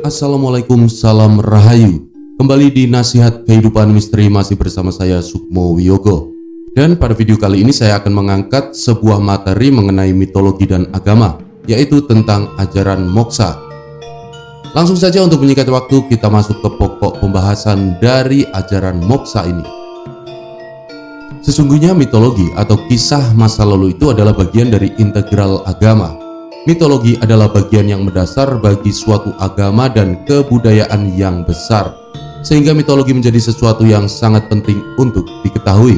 Assalamualaikum, salam rahayu. Kembali di Nasihat Kehidupan Misteri masih bersama saya Sukmo Wiyogo. Dan pada video kali ini saya akan mengangkat sebuah materi mengenai mitologi dan agama, yaitu tentang ajaran moksa. Langsung saja untuk menyingkat waktu, kita masuk ke pokok pembahasan dari ajaran moksa ini. Sesungguhnya mitologi atau kisah masa lalu itu adalah bagian dari integral agama. Mitologi adalah bagian yang mendasar bagi suatu agama dan kebudayaan yang besar, sehingga mitologi menjadi sesuatu yang sangat penting untuk diketahui.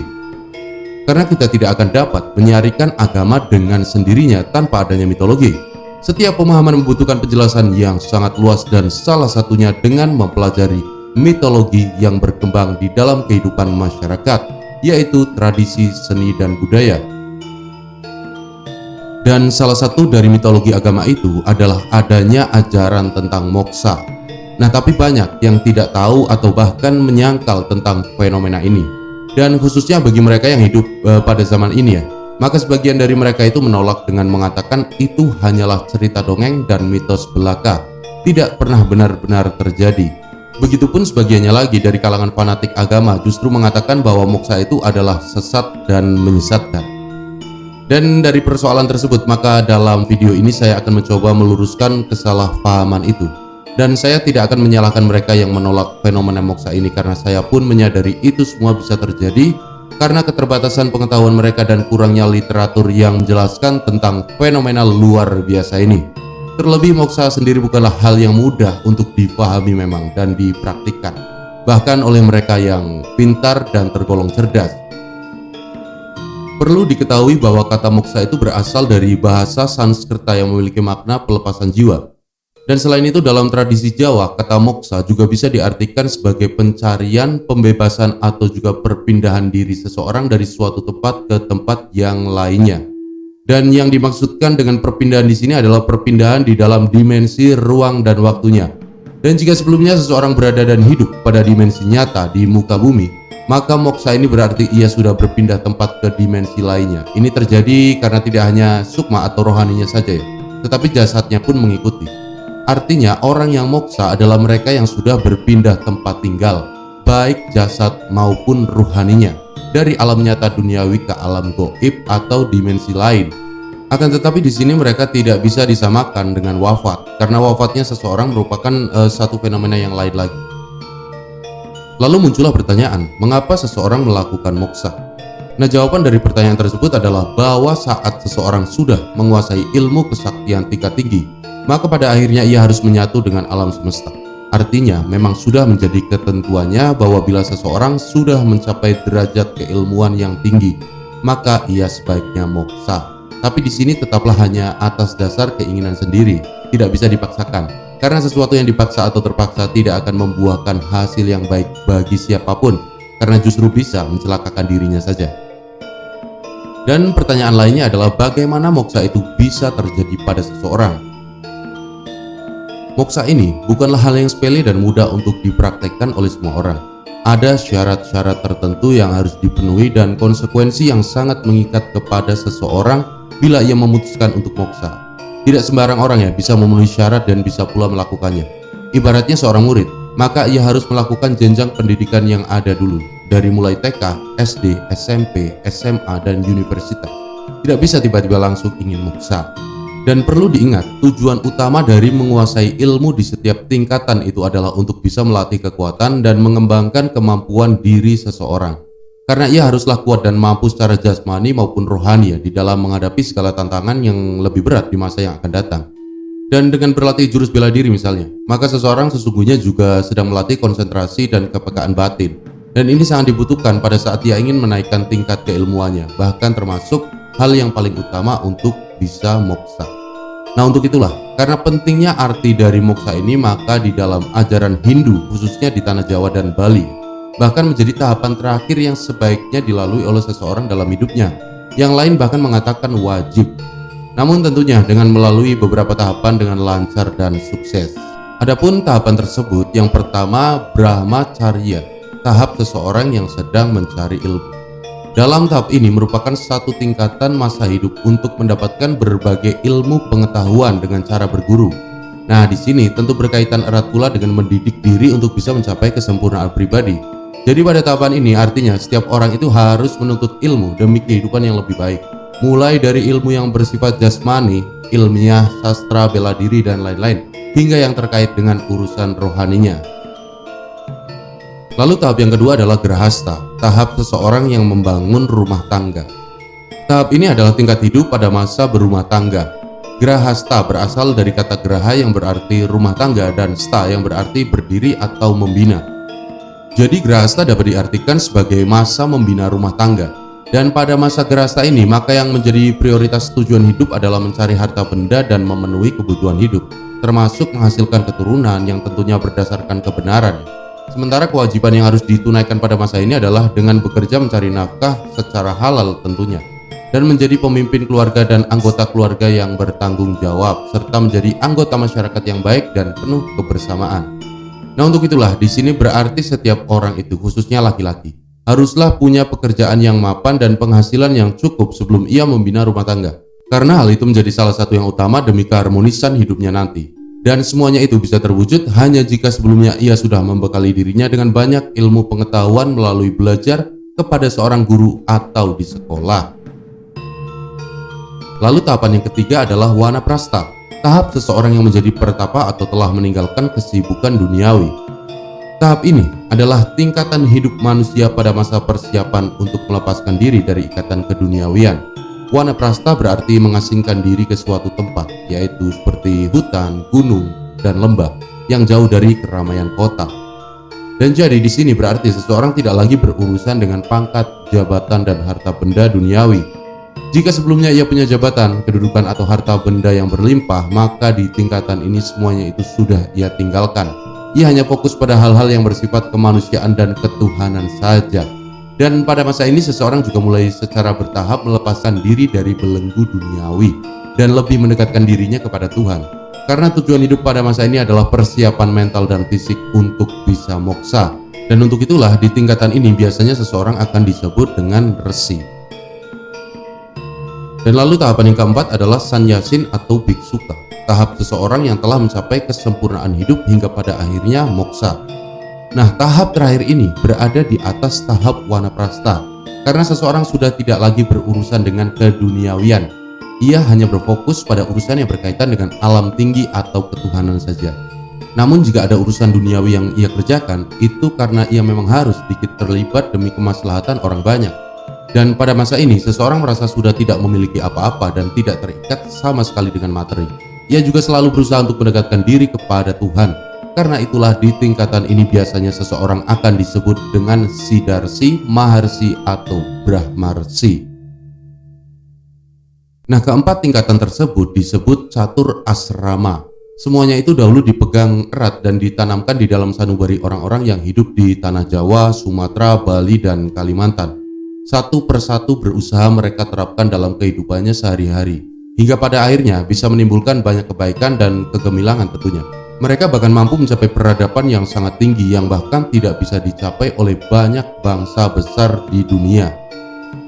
Karena kita tidak akan dapat menyarikan agama dengan sendirinya tanpa adanya mitologi. Setiap pemahaman membutuhkan penjelasan yang sangat luas, dan salah satunya dengan mempelajari mitologi yang berkembang di dalam kehidupan masyarakat, yaitu tradisi, seni, dan budaya. Dan salah satu dari mitologi agama itu adalah adanya ajaran tentang moksa. Nah, tapi banyak yang tidak tahu atau bahkan menyangkal tentang fenomena ini. Dan khususnya bagi mereka yang hidup pada zaman ini ya, maka sebagian dari mereka itu menolak dengan mengatakan itu hanyalah cerita dongeng dan mitos belaka, tidak pernah benar-benar terjadi. Begitupun sebagiannya lagi dari kalangan fanatik agama justru mengatakan bahwa moksa itu adalah sesat dan menyesatkan. Dan dari persoalan tersebut, maka dalam video ini saya akan mencoba meluruskan kesalahpahaman itu. Dan saya tidak akan menyalahkan mereka yang menolak fenomena moksa ini, karena saya pun menyadari itu semua bisa terjadi karena keterbatasan pengetahuan mereka dan kurangnya literatur yang menjelaskan tentang fenomena luar biasa ini. Terlebih moksa sendiri bukanlah hal yang mudah untuk dipahami memang dan dipraktikkan, bahkan oleh mereka yang pintar dan tergolong cerdas. Perlu diketahui bahwa kata moksa itu berasal dari bahasa Sanskerta yang memiliki makna pelepasan jiwa. Dan selain itu dalam tradisi Jawa, kata moksa juga bisa diartikan sebagai pencarian, pembebasan, atau juga perpindahan diri seseorang dari suatu tempat ke tempat yang lainnya. Dan yang dimaksudkan dengan perpindahan di sini adalah perpindahan di dalam dimensi ruang dan waktunya. Dan jika sebelumnya seseorang berada dan hidup pada dimensi nyata di muka bumi, maka moksa ini berarti ia sudah berpindah tempat ke dimensi lainnya. Ini terjadi karena tidak hanya sukma atau rohaninya saja ya, tetapi jasadnya pun mengikuti. Artinya orang yang moksa adalah mereka yang sudah berpindah tempat tinggal, baik jasad maupun rohaninya, dari alam nyata duniawi ke alam gaib atau dimensi lain. Akan tetapi di sini mereka tidak bisa disamakan dengan wafat, karena wafatnya seseorang merupakan satu fenomena yang lain lagi. Lalu muncullah pertanyaan, mengapa seseorang melakukan moksa? Nah, jawaban dari pertanyaan tersebut adalah bahwa saat seseorang sudah menguasai ilmu kesaktian tingkat tinggi, maka pada akhirnya ia harus menyatu dengan alam semesta. Artinya, memang sudah menjadi ketentuannya bahwa bila seseorang sudah mencapai derajat keilmuan yang tinggi, maka ia sebaiknya moksa. Tapi di sini tetaplah hanya atas dasar keinginan sendiri, tidak bisa dipaksakan. Karena sesuatu yang dipaksa atau terpaksa tidak akan membuahkan hasil yang baik bagi siapapun, karena justru bisa mencelakakan dirinya saja. Dan pertanyaan lainnya adalah bagaimana moksa itu bisa terjadi pada seseorang? Moksa ini bukanlah hal yang sepele dan mudah untuk dipraktekkan oleh semua orang. Ada syarat-syarat tertentu yang harus dipenuhi dan konsekuensi yang sangat mengikat kepada seseorang bila ia memutuskan untuk moksa. Tidak sembarang orang ya bisa memenuhi syarat dan bisa pula melakukannya. Ibaratnya seorang murid, maka ia harus melakukan jenjang pendidikan yang ada dulu, dari mulai TK, SD, SMP, SMA, dan universitas. Tidak bisa tiba-tiba langsung ingin moksa. Dan perlu diingat, tujuan utama dari menguasai ilmu di setiap tingkatan itu adalah untuk bisa melatih kekuatan dan mengembangkan kemampuan diri seseorang. Karena ia haruslah kuat dan mampu secara jasmani maupun rohani ya, di dalam menghadapi segala tantangan yang lebih berat di masa yang akan datang. Dan dengan berlatih jurus bela diri misalnya, maka seseorang sesungguhnya juga sedang melatih konsentrasi dan kepekaan batin. Dan ini sangat dibutuhkan pada saat ia ingin menaikkan tingkat keilmuannya, bahkan termasuk hal yang paling utama untuk bisa moksa. Nah, untuk itulah, karena pentingnya arti dari moksa ini, maka di dalam ajaran Hindu, khususnya di tanah Jawa dan Bali, bahkan menjadi tahapan terakhir yang sebaiknya dilalui oleh seseorang dalam hidupnya. Yang lain bahkan mengatakan wajib. Namun tentunya dengan melalui beberapa tahapan dengan lancar dan sukses. Adapun tahapan tersebut, yang pertama Brahmacharya, tahap seseorang yang sedang mencari ilmu. Dalam tahap ini merupakan satu tingkatan masa hidup untuk mendapatkan berbagai ilmu pengetahuan dengan cara berguru. Nah, di sini tentu berkaitan erat pula dengan mendidik diri untuk bisa mencapai kesempurnaan pribadi. Jadi pada tahapan ini artinya setiap orang itu harus menuntut ilmu demi kehidupan yang lebih baik. Mulai dari ilmu yang bersifat jasmani, ilmiah, sastra, bela diri, dan lain-lain, hingga yang terkait dengan urusan rohaninya. Lalu tahap yang kedua adalah grahasta, tahap seseorang yang membangun rumah tangga. Tahap ini adalah tingkat hidup pada masa berumah tangga. Grahasta berasal dari kata graha yang berarti rumah tangga dan sta yang berarti berdiri atau membina. Jadi grahasta dapat diartikan sebagai masa membina rumah tangga. Dan pada masa grahasta ini maka yang menjadi prioritas tujuan hidup adalah mencari harta benda dan memenuhi kebutuhan hidup, termasuk menghasilkan keturunan yang tentunya berdasarkan kebenaran. Sementara kewajiban yang harus ditunaikan pada masa ini adalah dengan bekerja mencari nafkah secara halal tentunya, dan menjadi pemimpin keluarga dan anggota keluarga yang bertanggung jawab, serta menjadi anggota masyarakat yang baik dan penuh kebersamaan. Nah, untuk itulah di sini berarti setiap orang itu, khususnya laki-laki, haruslah punya pekerjaan yang mapan dan penghasilan yang cukup sebelum ia membina rumah tangga. Karena hal itu menjadi salah satu yang utama demi keharmonisan hidupnya nanti. Dan semuanya itu bisa terwujud hanya jika sebelumnya ia sudah membekali dirinya dengan banyak ilmu pengetahuan melalui belajar kepada seorang guru atau di sekolah. Lalu tahapan yang ketiga adalah wanaprastha, tahap seseorang yang menjadi pertapa atau telah meninggalkan kesibukan duniawi. Tahap ini adalah tingkatan hidup manusia pada masa persiapan untuk melepaskan diri dari ikatan keduniawian. Wanaprastha berarti mengasingkan diri ke suatu tempat, yaitu seperti hutan, gunung, dan lembah yang jauh dari keramaian kota. Dan jadi di sini berarti seseorang tidak lagi berurusan dengan pangkat, jabatan, dan harta benda duniawi. Jika sebelumnya ia punya jabatan, kedudukan, atau harta benda yang berlimpah, maka di tingkatan ini semuanya itu sudah ia tinggalkan. Ia hanya fokus pada hal-hal yang bersifat kemanusiaan dan ketuhanan saja. Dan pada masa ini seseorang juga mulai secara bertahap melepaskan diri dari belenggu duniawi dan lebih mendekatkan dirinya kepada Tuhan. Karena tujuan hidup pada masa ini adalah persiapan mental dan fisik untuk bisa moksa. Dan untuk itulah di tingkatan ini biasanya seseorang akan disebut dengan resi. Dan lalu tahapan yang keempat adalah sannyasin atau biksuka, tahap seseorang yang telah mencapai kesempurnaan hidup hingga pada akhirnya moksa. Nah, tahap terakhir ini berada di atas tahap wanaprastha, karena seseorang sudah tidak lagi berurusan dengan keduniawian. Ia hanya berfokus pada urusan yang berkaitan dengan alam tinggi atau ketuhanan saja. Namun jika ada urusan duniawi yang ia kerjakan, itu karena ia memang harus sedikit terlibat demi kemaslahatan orang banyak. Dan pada masa ini, seseorang merasa sudah tidak memiliki apa-apa dan tidak terikat sama sekali dengan materi. Ia juga selalu berusaha untuk mendekatkan diri kepada Tuhan. Karena itulah di tingkatan ini biasanya seseorang akan disebut dengan siddharsi, maharsi, atau brahmarsi. Nah, keempat tingkatan tersebut disebut catur asrama. Semuanya itu dahulu dipegang erat dan ditanamkan di dalam sanubari orang-orang yang hidup di tanah Jawa, Sumatera, Bali, dan Kalimantan. Satu persatu berusaha mereka terapkan dalam kehidupannya sehari-hari, hingga pada akhirnya bisa menimbulkan banyak kebaikan dan kegemilangan tentunya. Mereka bahkan mampu mencapai peradaban yang sangat tinggi yang bahkan tidak bisa dicapai oleh banyak bangsa besar di dunia.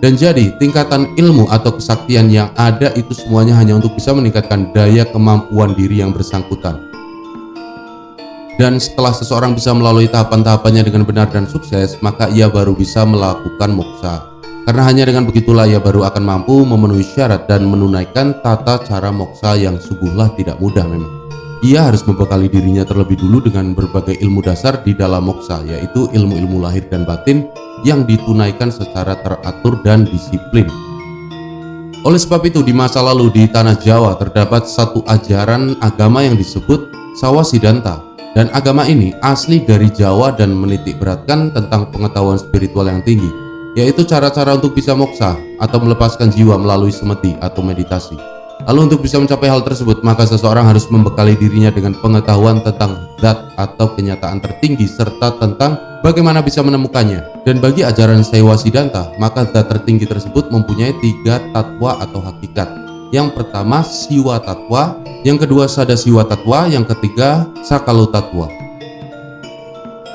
Dan jadi tingkatan ilmu atau kesaktian yang ada itu semuanya hanya untuk bisa meningkatkan daya kemampuan diri yang bersangkutan. Dan setelah seseorang bisa melalui tahapan-tahapannya dengan benar dan sukses, maka ia baru bisa melakukan moksa. Karena hanya dengan begitulah ia baru akan mampu memenuhi syarat dan menunaikan tata cara moksa yang sungguhlah tidak mudah memang. Ia harus membekali dirinya terlebih dulu dengan berbagai ilmu dasar di dalam moksa, yaitu ilmu-ilmu lahir dan batin yang ditunaikan secara teratur dan disiplin. Oleh sebab itu di masa lalu di tanah Jawa terdapat satu ajaran agama yang disebut Sawasiddhanta, dan agama ini asli dari Jawa dan menitik beratkan tentang pengetahuan spiritual yang tinggi, yaitu cara-cara untuk bisa moksa atau melepaskan jiwa melalui semedi atau meditasi. Lalu untuk bisa mencapai hal tersebut, maka seseorang harus membekali dirinya dengan pengetahuan tentang zat atau kenyataan tertinggi serta tentang bagaimana bisa menemukannya. Dan bagi ajaran Sawasiddhanta, maka zat tertinggi tersebut mempunyai 3 tatwa atau hakikat. Yang pertama Siwa Tatwa, yang kedua Sadasiwa Tatwa, yang ketiga Sakalo Tatwa.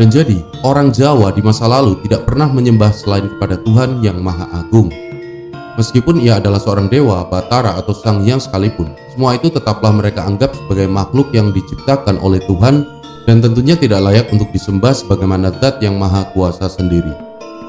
Dan jadi orang Jawa di masa lalu tidak pernah menyembah selain kepada Tuhan yang Maha Agung. Meskipun ia adalah seorang dewa, batara, atau sang hyang sekalipun, semua itu tetaplah mereka anggap sebagai makhluk yang diciptakan oleh Tuhan dan tentunya tidak layak untuk disembah sebagaimana zat yang maha kuasa sendiri.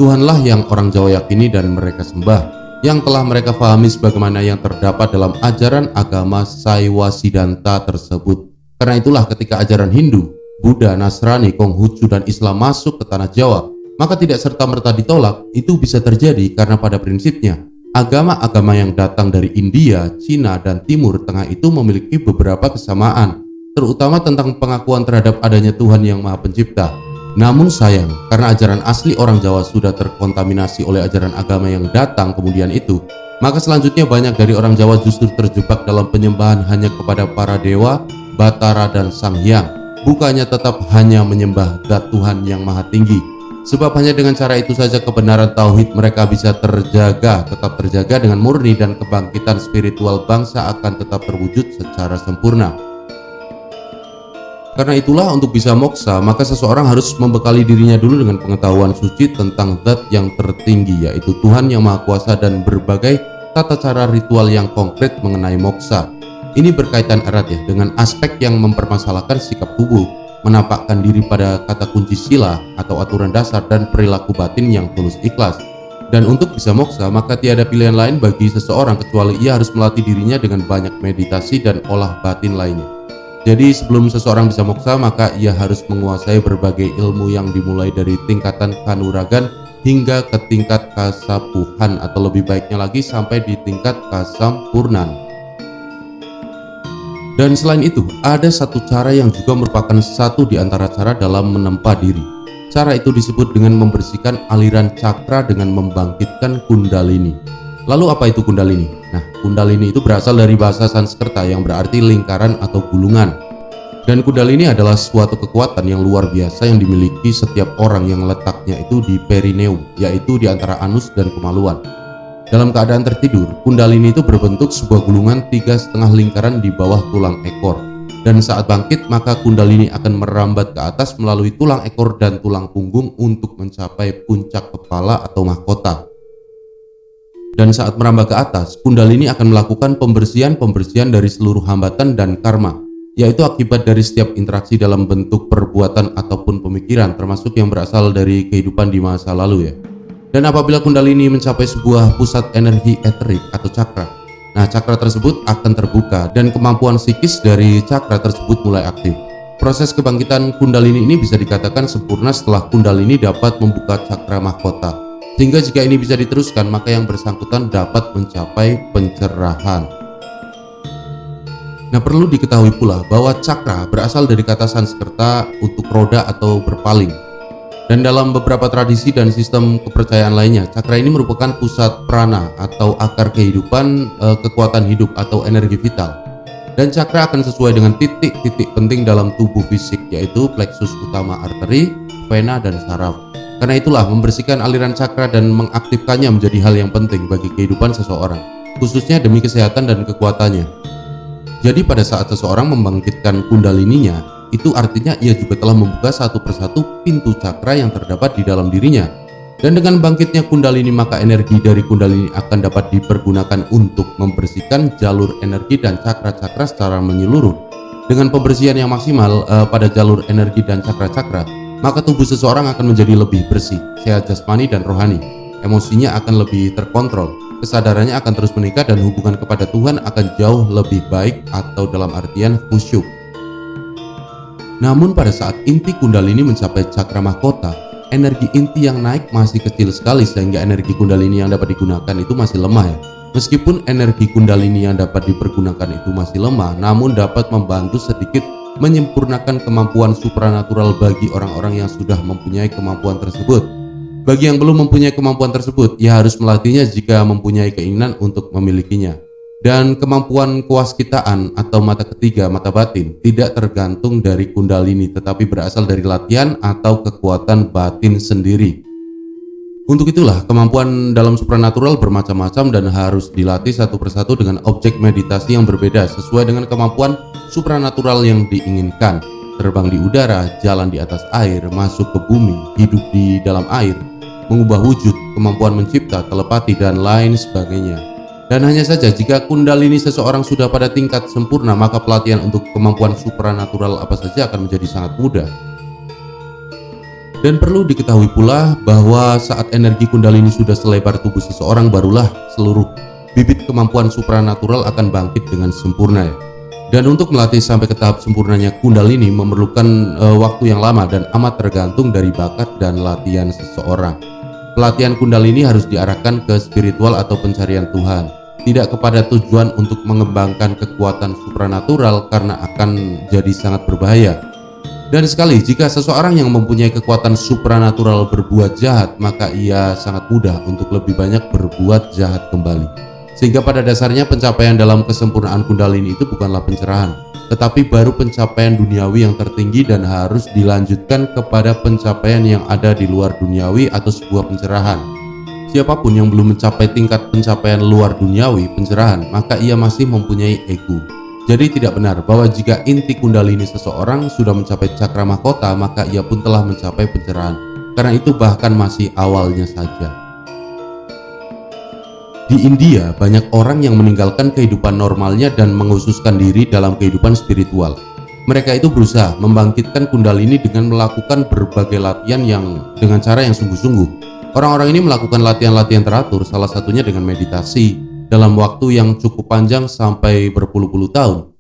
Tuhanlah yang orang Jawa yakini dan mereka sembah, yang telah mereka pahami sebagaimana yang terdapat dalam ajaran agama Saiwa Siddhanta tersebut. Karena itulah ketika ajaran Hindu, Buddha, Nasrani, Konghucu, dan Islam masuk ke tanah Jawa, maka tidak serta-merta ditolak. Itu bisa terjadi karena pada prinsipnya agama-agama yang datang dari India, Cina, dan Timur Tengah itu memiliki beberapa kesamaan, terutama tentang pengakuan terhadap adanya Tuhan yang Maha Pencipta. Namun sayang, karena ajaran asli orang Jawa sudah terkontaminasi oleh ajaran agama yang datang kemudian itu, maka selanjutnya banyak dari orang Jawa justru terjebak dalam penyembahan hanya kepada para dewa, batara, dan sang hyang, bukannya tetap hanya menyembah zat Tuhan yang Maha Tinggi. Sebab hanya dengan cara itu saja kebenaran tauhid mereka bisa tetap terjaga dengan murni, dan kebangkitan spiritual bangsa akan tetap terwujud secara sempurna. Karena itulah untuk bisa moksa, maka seseorang harus membekali dirinya dulu dengan pengetahuan suci tentang zat yang tertinggi, yaitu Tuhan yang Maha Kuasa, dan berbagai tata cara ritual yang konkret mengenai moksa. Ini berkaitan erat ya dengan aspek yang mempermasalahkan sikap tubuh, menampakkan diri pada kata kunci sila atau aturan dasar, dan perilaku batin yang tulus ikhlas. Dan untuk bisa moksa, maka tiada pilihan lain bagi seseorang kecuali ia harus melatih dirinya dengan banyak meditasi dan olah batin lainnya. Jadi sebelum seseorang bisa moksa, maka ia harus menguasai berbagai ilmu yang dimulai dari tingkatan kanuragan hingga ke tingkat kasapuhan, atau lebih baiknya lagi sampai di tingkat kasampurnan. Dan selain itu, ada satu cara yang juga merupakan satu di antara cara dalam menempa diri. Cara itu disebut dengan membersihkan aliran cakra dengan membangkitkan kundalini. Lalu apa itu kundalini? Nah, kundalini itu berasal dari bahasa Sanskerta yang berarti lingkaran atau gulungan. Dan kundalini adalah suatu kekuatan yang luar biasa yang dimiliki setiap orang yang letaknya itu di perineum, yaitu di antara anus dan kemaluan. Dalam keadaan tertidur, kundalini itu berbentuk sebuah gulungan 3,5 lingkaran di bawah tulang ekor. Dan saat bangkit, maka kundalini akan merambat ke atas melalui tulang ekor dan tulang punggung untuk mencapai puncak kepala atau mahkota. Dan saat merambah ke atas, kundalini akan melakukan pembersihan dari seluruh hambatan dan karma, yaitu akibat dari setiap interaksi dalam bentuk perbuatan ataupun pemikiran, termasuk yang berasal dari kehidupan di masa lalu ya. Dan apabila kundalini mencapai sebuah pusat energi eterik atau cakra, nah cakra tersebut akan terbuka dan kemampuan psikis dari cakra tersebut mulai aktif. Proses kebangkitan kundalini ini bisa dikatakan sempurna setelah kundalini dapat membuka cakra mahkota. Sehingga jika ini bisa diteruskan, maka yang bersangkutan dapat mencapai pencerahan. Nah, perlu diketahui pula bahwa cakra berasal dari kata Sanskerta untuk roda atau berpaling. Dan dalam beberapa tradisi dan sistem kepercayaan lainnya, cakra ini merupakan pusat prana atau akar kehidupan, kekuatan hidup atau energi vital. Dan cakra akan sesuai dengan titik-titik penting dalam tubuh fisik, yaitu plexus utama arteri, vena, dan saraf. Karena itulah membersihkan aliran cakra dan mengaktifkannya menjadi hal yang penting bagi kehidupan seseorang, khususnya demi kesehatan dan kekuatannya. Jadi pada saat seseorang membangkitkan kundalininya, itu artinya ia juga telah membuka satu persatu pintu cakra yang terdapat di dalam dirinya. Dan dengan bangkitnya kundalini, maka energi dari kundalini akan dapat dipergunakan untuk membersihkan jalur energi dan cakra-cakra secara menyeluruh. Dengan pembersihan yang maksimal pada jalur energi dan cakra-cakra, maka tubuh seseorang akan menjadi lebih bersih, sehat jasmani dan rohani. Emosinya akan lebih terkontrol, kesadarannya akan terus meningkat, dan hubungan kepada Tuhan akan jauh lebih baik atau dalam artian khusyuk. Namun pada saat inti kundalini mencapai cakra mahkota, energi inti yang naik masih kecil sekali sehingga energi kundalini yang dapat digunakan itu masih lemah ya. Meskipun energi kundalini yang dapat dipergunakan itu masih lemah, namun dapat membantu sedikit menyempurnakan kemampuan supranatural bagi orang-orang yang sudah mempunyai kemampuan tersebut. Bagi yang belum mempunyai kemampuan tersebut, ia harus melatihnya jika mempunyai keinginan untuk memilikinya. Dan kemampuan kewaskitaan atau mata ketiga, mata batin, tidak tergantung dari kundalini, tetapi berasal dari latihan atau kekuatan batin sendiri. Untuk itulah kemampuan dalam supranatural bermacam-macam dan harus dilatih satu persatu dengan objek meditasi yang berbeda sesuai dengan kemampuan supranatural yang diinginkan. Terbang di udara, jalan di atas air, masuk ke bumi, hidup di dalam air, mengubah wujud, kemampuan mencipta, telepati, dan lain sebagainya. Dan hanya saja jika kundalini seseorang sudah pada tingkat sempurna, maka pelatihan untuk kemampuan supranatural apa saja akan menjadi sangat mudah. Dan perlu diketahui pula bahwa saat energi kundalini sudah selebar tubuh seseorang, barulah seluruh bibit kemampuan supranatural akan bangkit dengan sempurna ya. Dan untuk melatih sampai ke tahap sempurnanya kundalini memerlukan waktu yang lama dan amat tergantung dari bakat dan latihan seseorang. Pelatihan kundalini harus diarahkan ke spiritual atau pencarian Tuhan, tidak kepada tujuan untuk mengembangkan kekuatan supranatural karena akan jadi sangat berbahaya. Dan sekali jika seseorang yang mempunyai kekuatan supranatural berbuat jahat, maka ia sangat mudah untuk lebih banyak berbuat jahat kembali. Sehingga pada dasarnya pencapaian dalam kesempurnaan kundalini itu bukanlah pencerahan, tetapi baru pencapaian duniawi yang tertinggi dan harus dilanjutkan kepada pencapaian yang ada di luar duniawi atau sebuah pencerahan. Siapapun yang belum mencapai tingkat pencapaian luar duniawi, pencerahan, maka ia masih mempunyai ego. Jadi tidak benar bahwa jika inti kundalini seseorang sudah mencapai cakra mahkota, maka ia pun telah mencapai pencerahan. Karena itu bahkan masih awalnya saja. Di India, banyak orang yang meninggalkan kehidupan normalnya dan mengkhususkan diri dalam kehidupan spiritual. Mereka itu berusaha membangkitkan kundalini dengan melakukan berbagai latihan dengan cara yang sungguh-sungguh. Orang-orang ini melakukan latihan-latihan teratur, salah satunya dengan meditasi dalam waktu yang cukup panjang sampai berpuluh-puluh tahun.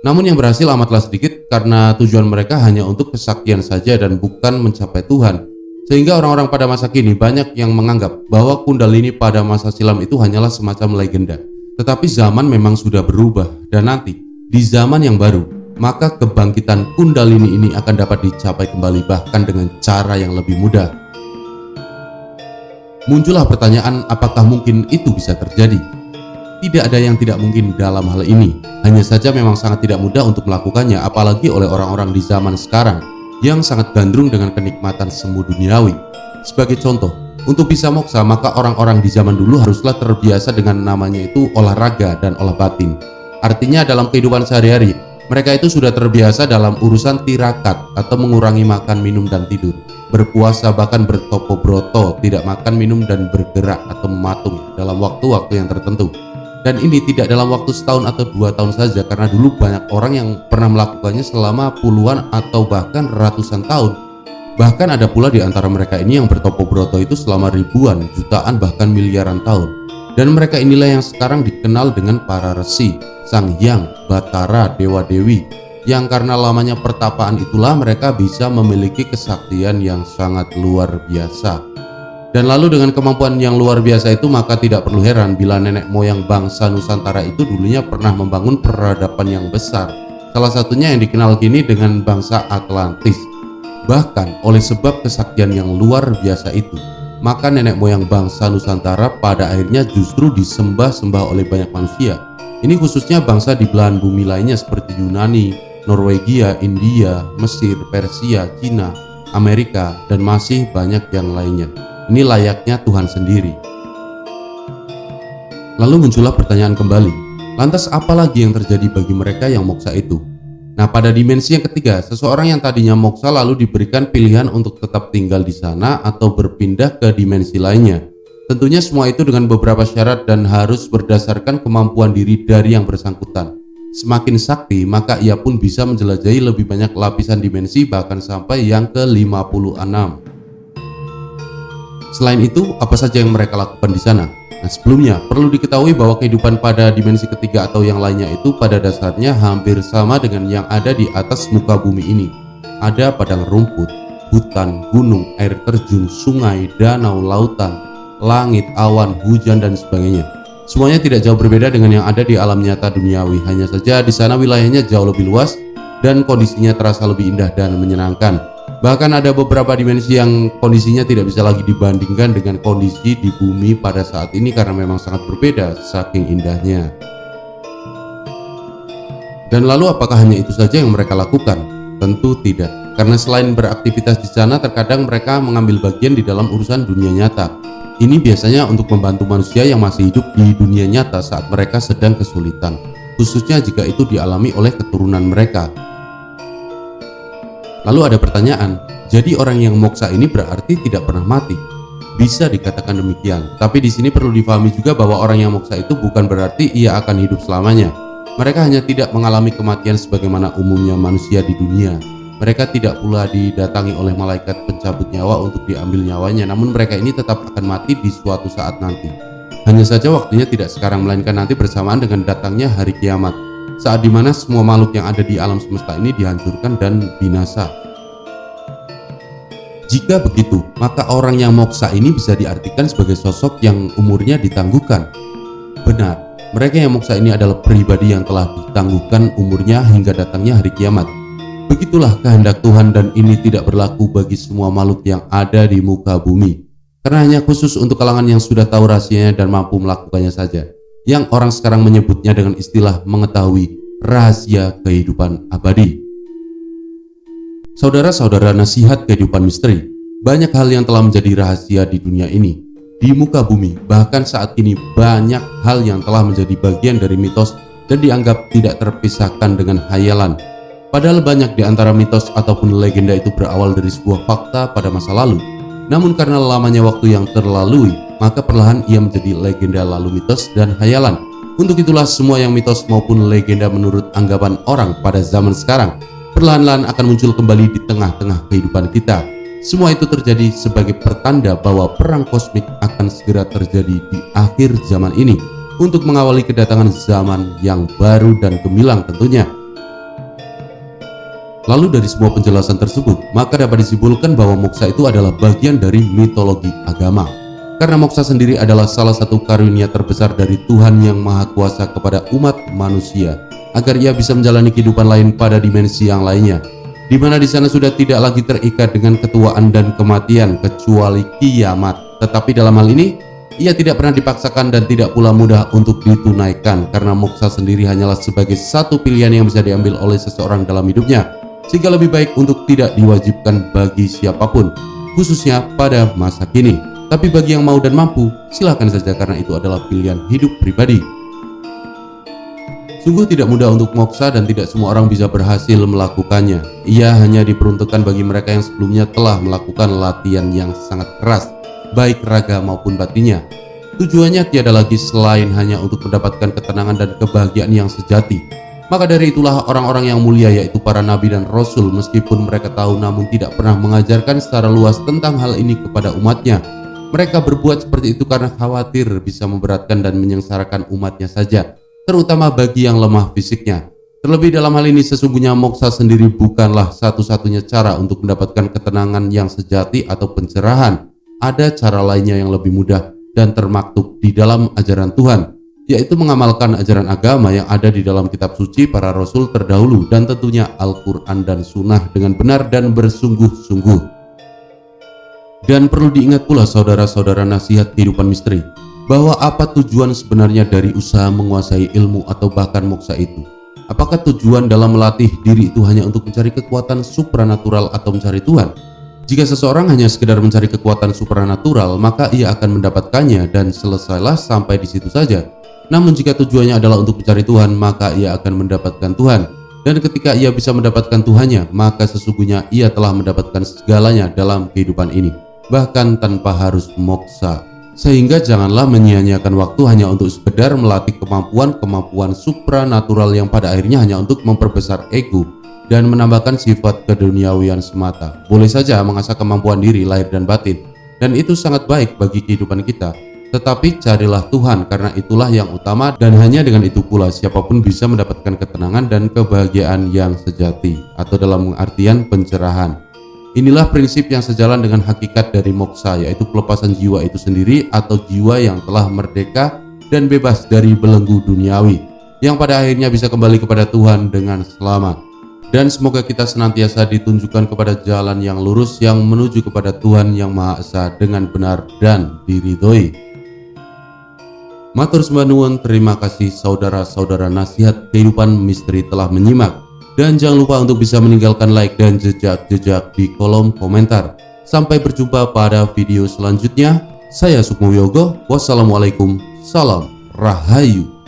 Namun yang berhasil amatlah sedikit karena tujuan mereka hanya untuk kesaktian saja dan bukan mencapai Tuhan. Sehingga orang-orang pada masa kini banyak yang menganggap bahwa kundalini pada masa silam itu hanyalah semacam legenda. Tetapi zaman memang sudah berubah dan nanti di zaman yang baru, maka kebangkitan kundalini ini akan dapat dicapai kembali bahkan dengan cara yang lebih mudah. Muncullah pertanyaan, apakah mungkin itu bisa terjadi? Tidak ada yang tidak mungkin dalam hal ini. Hanya saja memang sangat tidak mudah untuk melakukannya, apalagi oleh orang-orang di zaman sekarang yang sangat gandrung dengan kenikmatan semu duniawi. Sebagai contoh, untuk bisa moksa maka orang-orang di zaman dulu haruslah terbiasa dengan namanya itu olahraga dan olah batin. Artinya dalam kehidupan sehari-hari, mereka itu sudah terbiasa dalam urusan tirakat atau mengurangi makan, minum, dan tidur, berpuasa, bahkan bertopo broto, tidak makan, minum, dan bergerak atau mematung dalam waktu-waktu yang tertentu. Dan ini tidak dalam waktu setahun atau 2 tahun saja, karena dulu banyak orang yang pernah melakukannya selama puluhan atau bahkan ratusan tahun. Bahkan ada pula di antara mereka ini yang bertopo broto itu selama ribuan, jutaan, bahkan miliaran tahun. Dan mereka inilah yang sekarang dikenal dengan para resi, Sang Hyang, Batara, Dewa-Dewi, yang karena lamanya pertapaan itulah mereka bisa memiliki kesaktian yang sangat luar biasa. Dan lalu dengan kemampuan yang luar biasa itu, maka tidak perlu heran bila nenek moyang bangsa Nusantara itu dulunya pernah membangun peradaban yang besar. Salah satunya yang dikenal kini dengan bangsa Atlantis. Bahkan oleh sebab kesaktian yang luar biasa itu, maka nenek moyang bangsa Nusantara pada akhirnya justru disembah-sembah oleh banyak manusia. Ini khususnya bangsa di belahan bumi lainnya seperti Yunani, Norwegia, India, Mesir, Persia, Cina, Amerika, dan masih banyak yang lainnya. Ini layaknya Tuhan sendiri. Lalu muncullah pertanyaan kembali, lantas apa lagi yang terjadi bagi mereka yang moksa itu? Nah, pada dimensi yang ketiga, seseorang yang tadinya moksa lalu diberikan pilihan untuk tetap tinggal di sana atau berpindah ke dimensi lainnya. Tentunya semua itu dengan beberapa syarat dan harus berdasarkan kemampuan diri dari yang bersangkutan. Semakin sakti, maka ia pun bisa menjelajahi lebih banyak lapisan dimensi, bahkan sampai yang ke-56. Selain itu, apa saja yang mereka lakukan di sana? Nah, sebelumnya perlu diketahui bahwa kehidupan pada dimensi ketiga atau yang lainnya itu pada dasarnya hampir sama dengan yang ada di atas muka bumi ini. Ada padang rumput, hutan, gunung, air terjun, sungai, danau, lautan, langit, awan, hujan, dan sebagainya. Semuanya tidak jauh berbeda dengan yang ada di alam nyata duniawi. Hanya saja di sana wilayahnya jauh lebih luas dan kondisinya terasa lebih indah dan menyenangkan. Bahkan ada beberapa dimensi yang kondisinya tidak bisa lagi dibandingkan dengan kondisi di bumi pada saat ini karena memang sangat berbeda saking indahnya. Dan lalu apakah hanya itu saja yang mereka lakukan? Tentu tidak, karena selain beraktivitas di sana, terkadang mereka mengambil bagian di dalam urusan dunia nyata. Ini biasanya untuk membantu manusia yang masih hidup di dunia nyata saat mereka sedang kesulitan, khususnya jika itu dialami oleh keturunan mereka. Lalu ada pertanyaan, jadi orang yang moksa ini berarti tidak pernah mati? bisa dikatakan demikian. Tapi di sini perlu difahami juga bahwa orang yang moksa itu bukan berarti ia akan hidup selamanya. Mereka hanya tidak mengalami kematian sebagaimana umumnya manusia di dunia. Mereka tidak pula didatangi oleh malaikat pencabut nyawa untuk diambil nyawanya, namun mereka ini tetap akan mati di suatu saat nanti. Hanya saja waktunya tidak sekarang, melainkan nanti bersamaan dengan datangnya hari kiamat, saat dimana semua makhluk yang ada di alam semesta ini dihancurkan dan binasa. Jika begitu, maka orang yang moksa ini bisa diartikan sebagai sosok yang umurnya ditangguhkan. Benar, mereka yang moksa ini adalah pribadi yang telah ditangguhkan umurnya hingga datangnya hari kiamat. Begitulah kehendak Tuhan, dan ini tidak berlaku bagi semua makhluk yang ada di muka bumi, karena hanya khusus untuk kalangan yang sudah tahu rahasianya dan mampu melakukannya saja, yang orang sekarang menyebutnya dengan istilah mengetahui rahasia kehidupan abadi. Saudara-saudara nasihat kehidupan misteri, banyak hal yang telah menjadi rahasia di dunia ini, di muka bumi. Bahkan saat ini banyak hal yang telah menjadi bagian dari mitos dan dianggap tidak terpisahkan dengan khayalan. Padahal banyak di antara mitos ataupun legenda itu berawal dari sebuah fakta pada masa lalu. Namun karena lamanya waktu yang terlalui, maka perlahan ia menjadi legenda lalu mitos dan khayalan. Untuk itulah semua yang mitos maupun legenda menurut anggapan orang pada zaman sekarang perlahan-lahan akan muncul kembali di tengah-tengah kehidupan kita. Semua itu terjadi sebagai pertanda bahwa perang kosmik akan segera terjadi di akhir zaman ini untuk mengawali kedatangan zaman yang baru dan gemilang tentunya. Lalu dari semua penjelasan tersebut, maka dapat disimpulkan bahwa moksa itu adalah bagian dari mitologi agama. Karena moksa sendiri adalah salah satu karunia terbesar dari Tuhan yang Maha Kuasa kepada umat manusia, agar ia bisa menjalani kehidupan lain pada dimensi yang lainnya, di mana di sana sudah tidak lagi terikat dengan ketuaan dan kematian kecuali kiamat. Tetapi dalam hal ini, ia tidak pernah dipaksakan dan tidak pula mudah untuk ditunaikan, karena moksa sendiri hanyalah sebagai satu pilihan yang bisa diambil oleh seseorang dalam hidupnya, sehingga lebih baik untuk tidak diwajibkan bagi siapapun, khususnya pada masa kini. Tapi bagi yang mau dan mampu, silakan saja, karena itu adalah pilihan hidup pribadi. Sungguh tidak mudah untuk moksa dan tidak semua orang bisa berhasil melakukannya. Ia hanya diperuntukkan bagi mereka yang sebelumnya telah melakukan latihan yang sangat keras, baik raga maupun batinnya. Tujuannya tiada lagi selain hanya untuk mendapatkan ketenangan dan kebahagiaan yang sejati. Maka dari itulah orang-orang yang mulia, yaitu para nabi dan rasul, meskipun mereka tahu namun tidak pernah mengajarkan secara luas tentang hal ini kepada umatnya. Mereka berbuat seperti itu karena khawatir bisa memberatkan dan menyengsarakan umatnya saja, terutama bagi yang lemah fisiknya. Terlebih dalam hal ini, sesungguhnya moksa sendiri bukanlah satu-satunya cara untuk mendapatkan ketenangan yang sejati atau pencerahan. Ada cara lainnya yang lebih mudah dan termaktub di dalam ajaran Tuhan, yaitu mengamalkan ajaran agama yang ada di dalam kitab suci para rasul terdahulu, dan tentunya Al-Quran dan Sunnah dengan benar dan bersungguh-sungguh. Dan perlu diingat pula saudara-saudara nasihat kehidupan misteri, bahwa apa tujuan sebenarnya dari usaha menguasai ilmu atau bahkan moksa itu? Apakah tujuan dalam melatih diri itu hanya untuk mencari kekuatan supranatural atau mencari Tuhan? Jika seseorang hanya sekedar mencari kekuatan supranatural, maka ia akan mendapatkannya dan selesailah sampai di situ saja. Namun jika tujuannya adalah untuk mencari Tuhan, maka ia akan mendapatkan Tuhan. Dan ketika ia bisa mendapatkan Tuhannya, maka sesungguhnya ia telah mendapatkan segalanya dalam kehidupan ini, bahkan tanpa harus moksa. Sehingga janganlah menyia-nyiakan waktu hanya untuk sekedar melatih kemampuan-kemampuan supranatural yang pada akhirnya hanya untuk memperbesar ego dan menambahkan sifat keduniawian semata. Boleh saja mengasah kemampuan diri lahir dan batin, dan itu sangat baik bagi kehidupan kita. Tetapi carilah Tuhan, karena itulah yang utama, dan hanya dengan itu pula siapapun bisa mendapatkan ketenangan dan kebahagiaan yang sejati, atau dalam artian pencerahan. Inilah prinsip yang sejalan dengan hakikat dari moksa, yaitu pelepasan jiwa itu sendiri, atau jiwa yang telah merdeka dan bebas dari belenggu duniawi, yang pada akhirnya bisa kembali kepada Tuhan dengan selamat. Dan semoga kita senantiasa ditunjukkan kepada jalan yang lurus yang menuju kepada Tuhan yang Maha Esa dengan benar dan diridhoi. Matur sembah nuwun, terima kasih saudara-saudara nasihat kehidupan misteri telah menyimak. Dan jangan lupa untuk bisa meninggalkan like dan jejak-jejak di kolom komentar. Sampai berjumpa pada video selanjutnya. Saya Sukmo Yogo. Wassalamualaikum. Salam Rahayu.